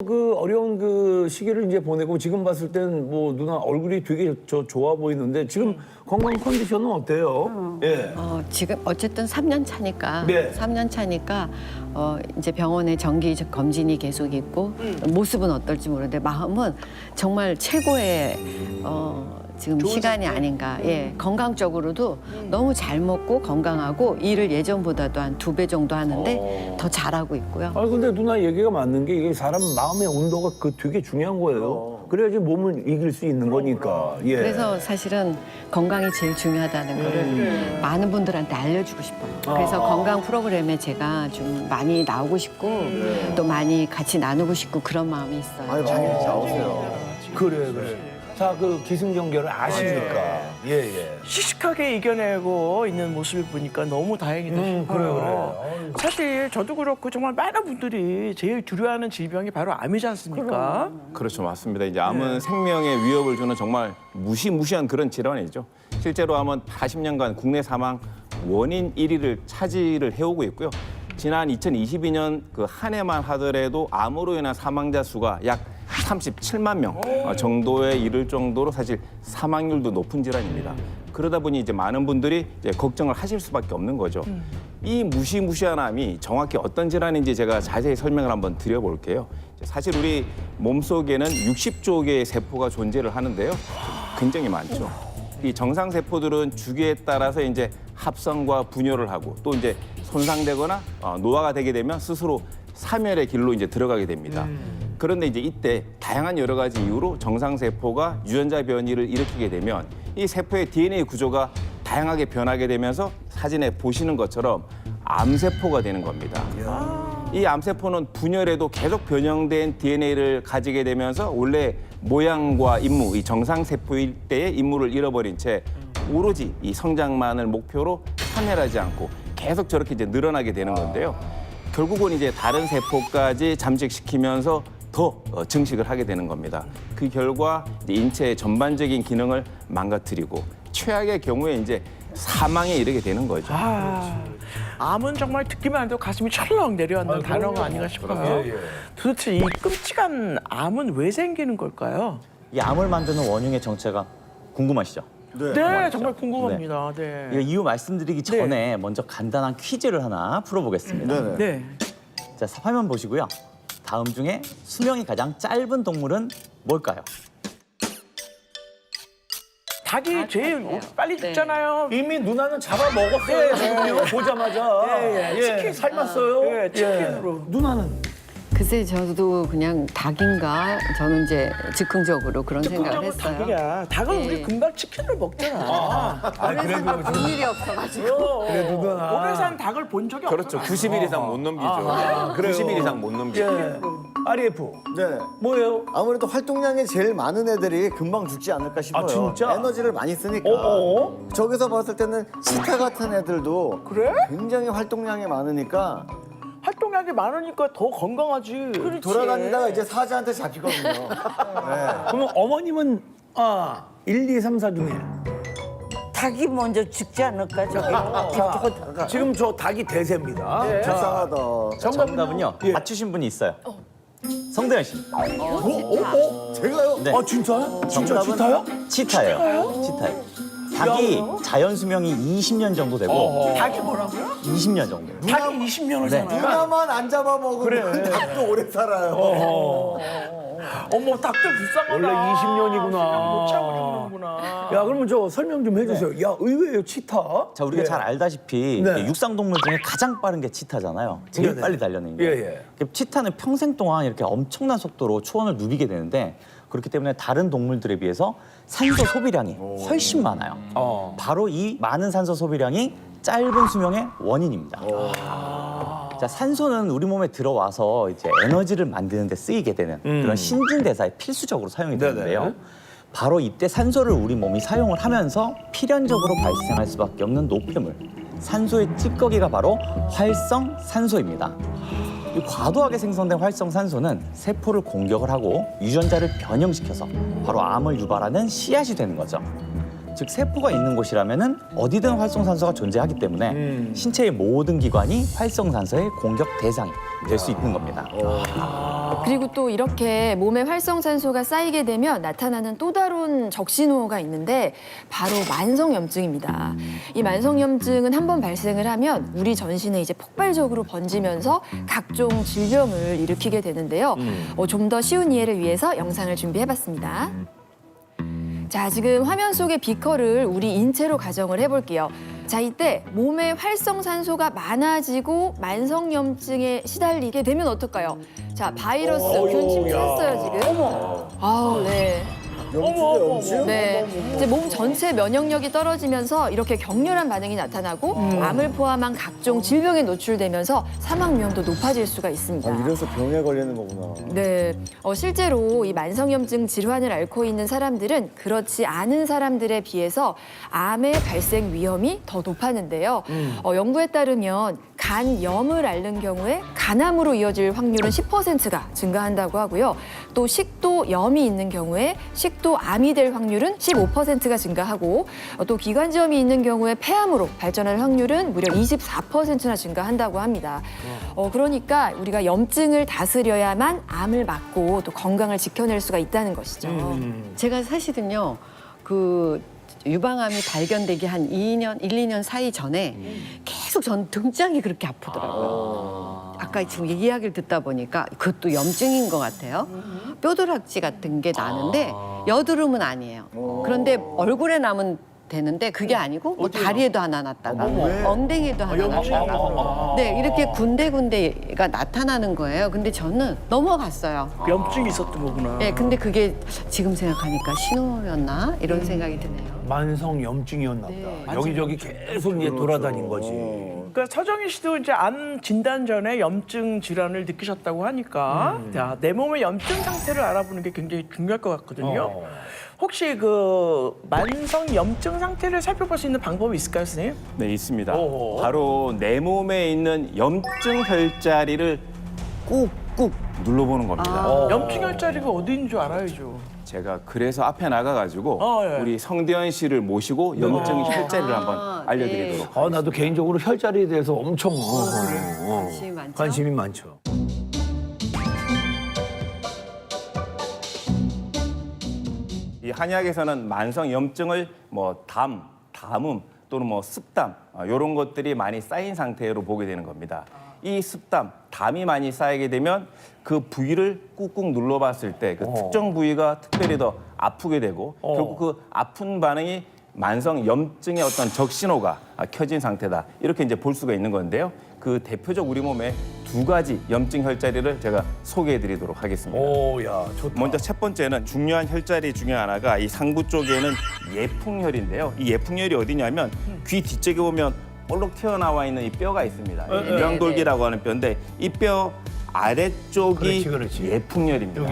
그 어려운 그 시기를 이제 보내고 지금 봤을 때는 뭐 누나 얼굴이 되게 좋아 보이는데 지금 건강 컨디션은 어때요? 예. 지금 어쨌든 3년 차니까 네. 3년 차니까 이제 병원에 정기 검진이 계속 있고 모습은 어떨지 모르는데 마음은 정말 최고의 지금 시간이 아닌가. 예, 건강적으로도 너무 잘 먹고 건강하고 일을 예전보다도 한 2배 정도 하는데 더 잘하고 있고요. 아 근데 누나 얘기가 맞는 게 이게 사람 마음의 온도가 그 되게 중요한 거예요. 그래야지 몸을 이길 수 있는 거니까. 예. 그래서 사실은 건강이 제일 중요하다는 거를 많은 분들한테 알려주고 싶어요. 그래서 건강 프로그램에 제가 좀 많이 나오고 싶고 또 많이 같이 나누고 싶고 그런 마음이 있어요. 아유, 많이 나오세요. 그래. 자, 그 기승전결을 아시니까. 예. 씩씩하게 이겨내고 있는 모습을 보니까 너무 다행이다 싶어요. 그래. 사실 저도 그렇고 정말 많은 분들이 제일 두려워하는 질병이 바로 암이지 않습니까? 그렇죠, 맞습니다. 이제 암은 생명에 위협을 주는 정말 무시무시한 그런 질환이죠. 실제로 암은 80년간 국내 사망 원인 1위를 차지를 해오고 있고요. 지난 2022년 그 한 해만 하더라도 암으로 인한 사망자 수가 약 37만 명 정도에 이를 정도로 사실 사망률도 높은 질환입니다. 그러다 보니 이제 많은 분들이 이제 걱정을 하실 수밖에 없는 거죠. 이 무시무시한 암이 정확히 어떤 질환인지 제가 자세히 설명을 한번 드려볼게요. 사실 우리 몸속에는 60조 개의 세포가 존재를 하는데요. 굉장히 많죠. 이 정상 세포들은 주기에 따라서 이제 합성과 분열을 하고 또 이제 손상되거나 노화가 되게 되면 스스로 사멸의 길로 이제 들어가게 됩니다. 그런데 이제 이때 다양한 여러 가지 이유로 정상 세포가 유전자 변이를 일으키게 되면 이 세포의 DNA 구조가 다양하게 변하게 되면서 사진에 보시는 것처럼 암세포가 되는 겁니다. 이 암세포는 분열에도 계속 변형된 DNA를 가지게 되면서 원래 모양과 임무, 이 정상 세포일 때의 임무를 잃어버린 채 오로지 이 성장만을 목표로 사멸하지 않고 계속 저렇게 이제 늘어나게 되는 건데요. 결국은 이제 다른 세포까지 잠식시키면서 더 증식을 하게 되는 겁니다. 그 결과 이제 인체의 전반적인 기능을 망가뜨리고 최악의 경우에 이제 사망에 이르게 되는 거죠. 암은 정말 듣기만 해도 가슴이 철렁 내려앉는 단어가 아닌가 싶어요. 도대체 이 끔찍한 암은 왜 생기는 걸까요? 이 암을 만드는 원흉의 정체가 궁금하시죠? 네, 정말 궁금합니다. 네. 이 이유 말씀드리기 전에 먼저 간단한 퀴즈를 하나 풀어보겠습니다. 네. 자, 화면 보시고요. 다음 중에 수명이 가장 짧은 동물은 뭘까요? 닭이 제일 빨리 죽잖아요. 이미 누나는 잡아 먹었어요. 지금요. 보자마자. 치킨 삶았어요. 네, 치킨으로. 누나는 글쎄 저도 그냥 닭인가 저는 이제 즉흥적으로 그런 생각을 했어요. 닭이야. 닭은 네. 우리 금방 치킨을 먹잖아. 그래도 본 일이 없어가지고. 그래도 누나. 오래 산 닭을 본 적이 그렇죠. 없잖아. 90일 이상 못 넘기죠. 90일 이상 못 넘기죠. 예. RF. 네. 뭐예요? 아무래도 활동량이 제일 많은 애들이 금방 죽지 않을까 싶어요. 아, 진짜? 에너지를 많이 쓰니까. 어어? 저기서 봤을 때는 치타 같은 애들도 그래? 굉장히 활동량이 많으니까 활동량이 많으니까 더 건강하지. 돌아다니다가 이제 사자한테 잡히거든요. 네. 그러면 어머님은 1, 2, 3, 4 중에 닭이 먼저 죽지 않을까 저기 저거다가 지금 저 닭이 대세입니다. 자, 불쌍하다. 정답은요. 예. 맞추신 분이 있어요. 성대현 씨. 제가요? 네. 진짜요? 진짜 정답은 치타요? 치타예요. 닭이 자연 수명이 20년 정도 되고 닭이 뭐라고요? 20년 정도. 닭이 20년을 네. 사나요? 누나만 안 잡아먹으면 닭도 오래 살아요. 어머, 닭도 불쌍하다. 원래 20년이구나. 못 참고 죽는구나. 야, 그러면 저 설명 좀 해주세요. 야, 의외예요, 치타. 자, 우리가 예. 잘 알다시피 네. 육상동물 중에 가장 빠른 게 치타잖아요. 제일 네네. 빨리 달려는 게. 예. 치타는 평생 동안 이렇게 엄청난 속도로 초원을 누비게 되는데 그렇기 때문에 다른 동물들에 비해서 산소 소비량이 훨씬 많아요. 바로 이 많은 산소 소비량이 짧은 수명의 원인입니다. 자, 산소는 우리 몸에 들어와서 이제 에너지를 만드는 데 쓰이게 되는 그런 신진대사에 필수적으로 사용이 되는데요. 바로 이때 산소를 우리 몸이 사용을 하면서 필연적으로 발생할 수밖에 없는 노폐물, 산소의 찌꺼기가 바로 활성산소입니다. 이 과도하게 생성된 활성산소는 세포를 공격을 하고 유전자를 변형시켜서 바로 암을 유발하는 씨앗이 되는 거죠. 즉 세포가 있는 곳이라면은 어디든 활성산소가 존재하기 때문에 신체의 모든 기관이 활성산소의 공격 대상이 될 수 있는 겁니다. 그리고 또 이렇게 몸에 활성산소가 쌓이게 되면 나타나는 또 다른 적신호가 있는데 바로 만성염증입니다. 이 만성염증은 한번 발생을 하면 우리 전신에 이제 폭발적으로 번지면서 각종 질병을 일으키게 되는데요. 좀 더 쉬운 이해를 위해서 영상을 준비해봤습니다. 자, 지금 화면 속의 비커를 우리 인체로 가정을 해볼게요. 자, 이때 몸에 활성산소가 많아지고 만성염증에 시달리게 되면 어떨까요? 자, 바이러스, 균 침투했어요, 지금. 아우, 네. 염증? 네, 이제 몸 전체 면역력이 떨어지면서 이렇게 격렬한 반응이 나타나고 암을 포함한 각종 질병에 노출되면서 사망 위험도 높아질 수가 있습니다. 이래서 병에 걸리는 거구나. 네, 실제로 이 만성염증 질환을 앓고 있는 사람들은 그렇지 않은 사람들에 비해서 암의 발생 위험이 더 높았는데요. 연구에 따르면 간염을 앓는 경우에 간암으로 이어질 확률은 10%가 증가한다고 하고요. 또 식도염이 있는 경우에 식도암이 될 확률은 15%가 증가하고 또 기관지염이 있는 경우에 폐암으로 발전할 확률은 무려 24%나 증가한다고 합니다. 그러니까 우리가 염증을 다스려야만 암을 막고 또 건강을 지켜낼 수가 있다는 것이죠. 제가 사실은요, 그 유방암이 발견되기 한 1, 2년 사이 전에 계속 전 등짝이 그렇게 아프더라고요. 아까 지금 이야기를 듣다 보니까 그것도 염증인 것 같아요. 뼈도락지 같은 게 나는데 여드름은 아니에요. 그런데 얼굴에 남은 되는데 그게 아니고 뭐 다리에도 하나 났다가 엉덩이에도 하나 났다가 네, 이렇게 군데군데가 나타나는 거예요. 근데 저는 넘어갔어요. 염증이 있었던 거구나. 네, 근데 그게 지금 생각하니까 신호였나 이런 생각이 드네요. 만성염증이었나 보다. 네. 여기저기 계속 이제 돌아다닌 거지. 그러니까 서정희 씨도 이제 암 진단 전에 염증 질환을 느끼셨다고 하니까 자, 내 몸의 염증 상태를 알아보는 게 굉장히 중요할 것 같거든요. 혹시 그 만성 염증 상태를 살펴볼 수 있는 방법이 있을까요, 선생님? 네, 있습니다. 바로 내 몸에 있는 염증 혈자리를 꾹꾹 눌러보는 겁니다. 염증 혈자리가 어디인 줄 알아야죠. 제가 그래서 앞에 나가가지고 예. 우리 성대현 씨를 모시고 염증 혈자리를 한번 알려드리도록 하겠습니다. 나도 개인적으로 혈자리에 대해서 엄청 관심이 많죠? 관심이 많죠. 이 한의학에서는 만성 염증을 뭐 담음 또는 뭐 습담 이런 것들이 많이 쌓인 상태로 보게 되는 겁니다. 이 습담, 담이 많이 쌓이게 되면 그 부위를 꾹꾹 눌러봤을 때 그 특정 부위가 특별히 더 아프게 되고 결국 그 아픈 반응이 만성 염증의 어떤 적신호가 켜진 상태다. 이렇게 이제 볼 수가 있는 건데요. 그 대표적 우리 몸에 두 가지 염증 혈자리를 제가 소개해 드리도록 하겠습니다. 야, 좋다. 먼저 첫 번째는 중요한 혈자리 중에 하나가 이 상부 쪽에는 예풍혈인데요. 이 예풍혈이 어디냐면 귀 뒤쪽에 보면 볼록 튀어나와 있는 이 뼈가 있습니다. 일광돌기라고 하는 뼈인데 이 뼈 아래쪽이 그렇지. 예풍혈입니다.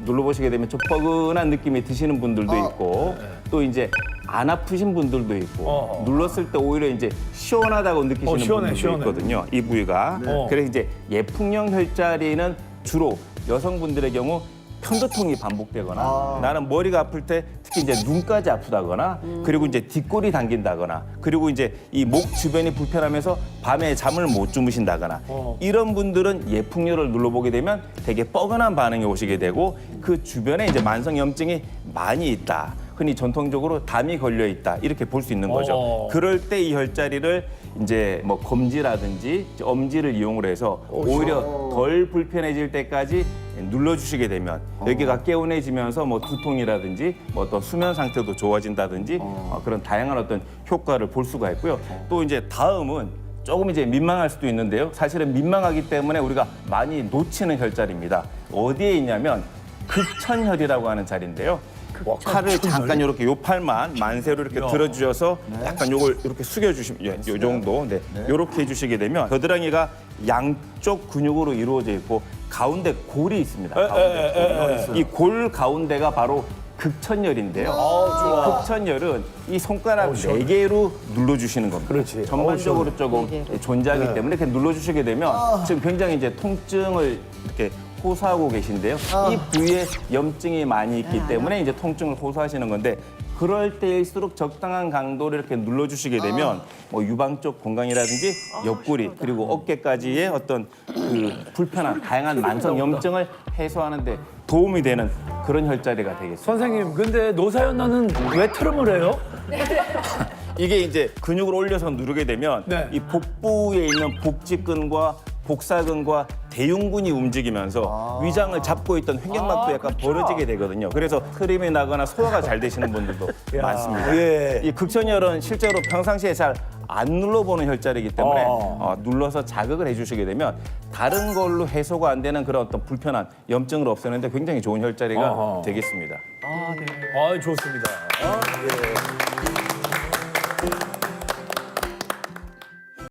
눌러보시게 되면 좀 뻐근한 느낌이 드시는 분들도 있고 또 이제 안 아프신 분들도 있고 눌렀을 때 오히려 이제 시원하다고 느끼시는 분들도 있거든요. 이 부위가. 그래서 이제 예풍형 혈자리는 주로 여성분들의 경우 편도통이 반복되거나 나는 머리가 아플 때 특히 이제 눈까지 아프다거나 그리고 이제 뒷골이 당긴다거나 그리고 이제 이 목 주변이 불편하면서 밤에 잠을 못 주무신다거나 이런 분들은 예풍혈을 눌러보게 되면 되게 뻐근한 반응이 오시게 되고 그 주변에 이제 만성 염증이 많이 있다. 흔히 전통적으로 담이 걸려 있다 이렇게 볼 수 있는 거죠. 그럴 때 이 혈자리를 이제 뭐 검지라든지 엄지를 이용을 해서 오히려 덜 불편해질 때까지 눌러주시게 되면 여기가 개운해지면서 뭐 두통이라든지 뭐 어떤 수면 상태도 좋아진다든지 그런 다양한 어떤 효과를 볼 수가 있고요. 또 이제 다음은 조금 이제 민망할 수도 있는데요. 사실은 민망하기 때문에 우리가 많이 놓치는 혈자리입니다. 어디에 있냐면 극천혈이라고 하는 자리인데요. 칼을 잠깐 이렇게 요 팔만 만세로 이렇게 들어주셔서 약간 요걸 이렇게 숙여주시면 요 정도 이렇게 해주시게 되면 겨드랑이가 양쪽 근육으로 이루어져 있고 가운데 골이 있습니다. 가운데 골. 이 골 가운데가 바로 극천열인데요. 극천열은 이 손가락 4개로 눌러주시는 겁니다. 그렇지. 전반적으로 조금 존재하기 때문에 이렇게 눌러주시게 되면 지금 굉장히 이제 통증을 이렇게 호소하고 계신데요. 이 부위에 염증이 많이 있기 때문에 이제 통증을 호소하시는 건데 그럴 때일수록 적당한 강도로 이렇게 눌러주시게 되면 뭐 유방 쪽 건강이라든지 옆구리 그리고 어깨까지의 어떤 그 불편한 다양한 만성 염증을 해소하는 데 도움이 되는 그런 혈자리가 되겠습니다. 선생님, 근데 노사연나는 왜 트름을 해요? 이게 이제 근육을 올려서 누르게 되면 네. 이 복부에 있는 복직근과 복사근과 대흉근이 움직이면서 위장을 잡고 있던 횡격막도 약간 벌어지게 되거든요. 그래서 트림이 나거나 소화가 잘 되시는 분들도 많습니다. 예. 이 극천혈은 실제로 평상시에 잘 안 눌러보는 혈자리이기 때문에 눌러서 자극을 해주시게 되면 다른 걸로 해소가 안 되는 그런 어떤 불편한 염증을 없애는데 굉장히 좋은 혈자리가 되겠습니다. 아, 좋습니다. 예.